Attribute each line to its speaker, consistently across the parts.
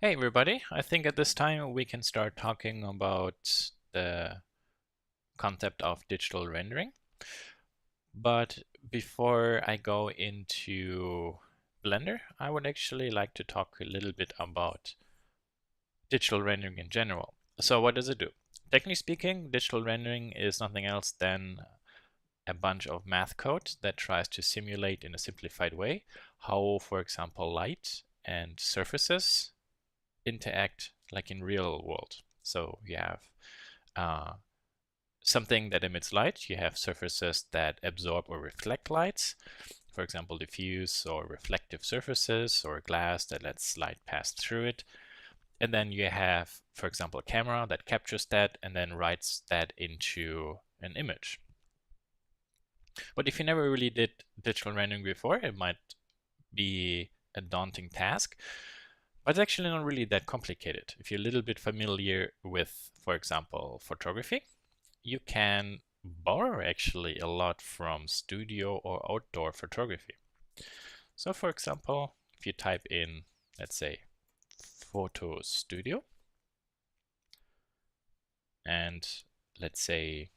Speaker 1: Hey everybody, I think at this time we can start talking about the concept of digital rendering. But before I go into Blender, I would actually like to talk a little bit about digital rendering in general. So what does it do? Technically speaking, digital rendering is nothing else than a bunch of math code that tries to simulate in a simplified way how, for example, light and surfaces interact like in real world. So you have uh, something that emits light, you have surfaces that absorb or reflect lights, for example, diffuse or reflective surfaces or glass that lets light pass through it. And then you have, for example, a camera that captures that and then writes that into an image. But if you never really did digital rendering before, it might be a daunting task. But it's actually not really that complicated. If you're a little bit familiar with, for example, photography, you can borrow actually a lot from studio or outdoor photography. So for example, if you type in, let's say, photo studio, and let's say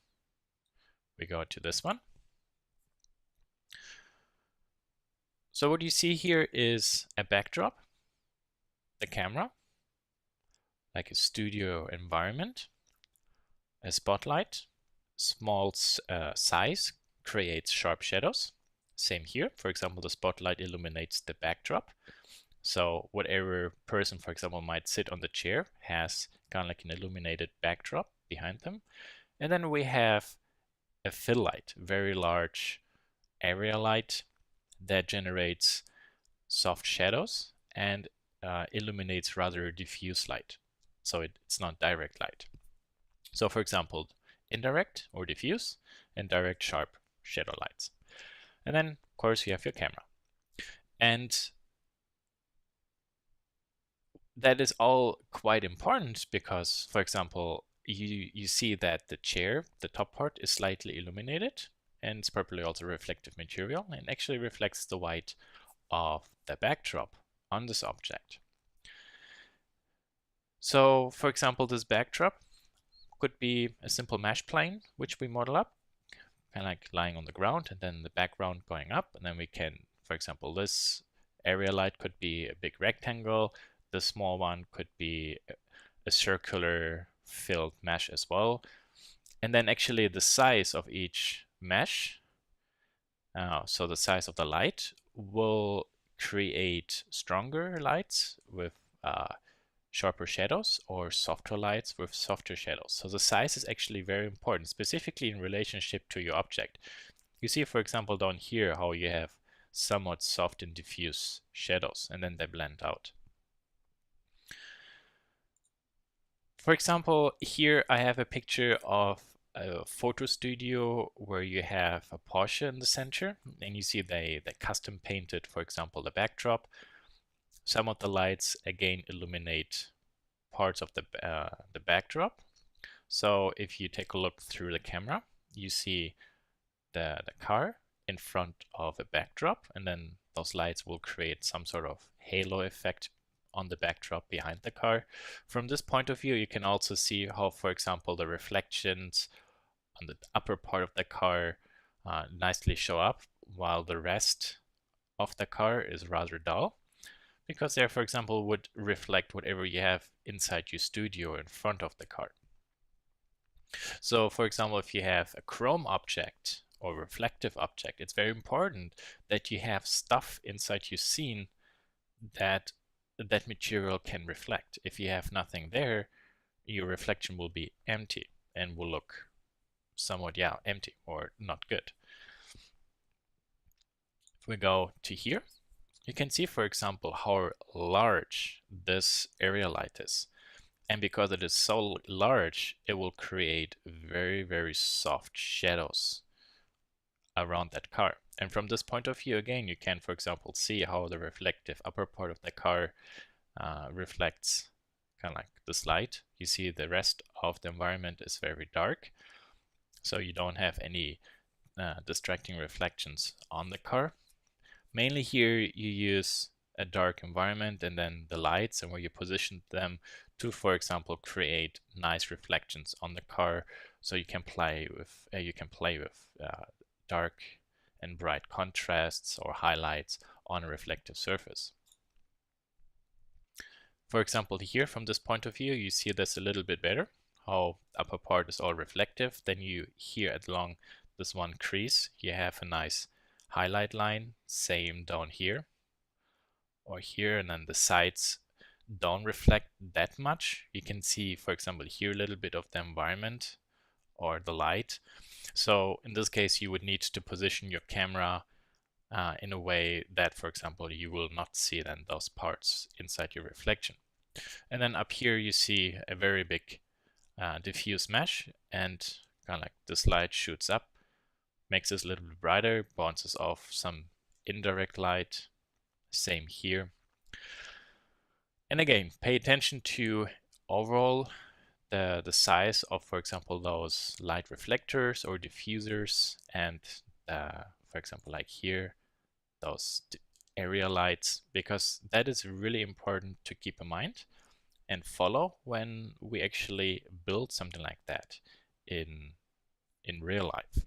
Speaker 1: we go to this one. So what you see here is a backdrop, the camera, like a studio environment, a spotlight, small size creates sharp shadows. Same here. For example, the spotlight illuminates the backdrop. So whatever person, for example, might sit on the chair has kind of like an illuminated backdrop behind them. And then we have a fill light, very large area light that generates soft shadows and illuminates rather diffuse light. So it's not direct light. So for example, indirect or diffuse and direct sharp shadow lights. And then of course you have your camera. And that is all quite important because, for example, you see that the chair, the top part, is slightly illuminated and it's probably also reflective material and actually reflects the white of the backdrop on this object. So, for example, this backdrop could be a simple mesh plane, which we model up, kind of like lying on the ground, and then the background going up. And then we can, for example, this area light could be a big rectangle. The small one could be a circular filled mesh as well. And then actually the size of each mesh, so the size of the light, will create stronger lights with sharper shadows or softer lights with softer shadows. So the size is actually very important, specifically in relationship to your object. You see, for example, down here how you have somewhat soft and diffuse shadows and then they blend out. For example, here I have a picture of a photo studio where you have a Porsche in the center and you see they custom painted, for example, the backdrop. Some of the lights again illuminate parts of the backdrop. So if you take a look through the camera, you see the car in front of a backdrop, and then those lights will create some sort of halo effect on the backdrop behind the car. From this point of view, you can also see how, for example, the reflections on the upper part of the car nicely show up, while the rest of the car is rather dull, because they, for example, would reflect whatever you have inside your studio in front of the car. So for example, if you have a chrome object or reflective object, it's very important that you have stuff inside your scene that that material can reflect. If you have nothing there, your reflection will be empty and will look somewhat, yeah, empty or not good. If we go to here, you can see, for example, how large this area light is. And because it is so large, it will create very, very soft shadows around that car. And from this point of view, again, you can, for example, see how the reflective upper part of the car reflects kind of like this light. You see the rest of the environment is very dark, so you don't have any distracting reflections on the car. Mainly here you use a dark environment and then the lights and where you position them to, for example, create nice reflections on the car, so you can play with dark and bright contrasts or highlights on a reflective surface. For example, here from this point of view, you see this a little bit better, how upper part is all reflective. Then you here along this one crease, you have a nice highlight line, same down here or here, and then the sides don't reflect that much. You can see, for example, here a little bit of the environment or the light. So in this case, you would need to position your camera in a way that, for example, you will not see then those parts inside your reflection. And then up here you see a very big diffuse mesh, and kind of like this light shoots up, makes this a little bit brighter, bounces off some indirect light, same here. And again, pay attention to overall the size of, for example, those light reflectors or diffusers, and for example, like here, those area lights, because that is really important to keep in mind and follow when we actually build something like that in real life.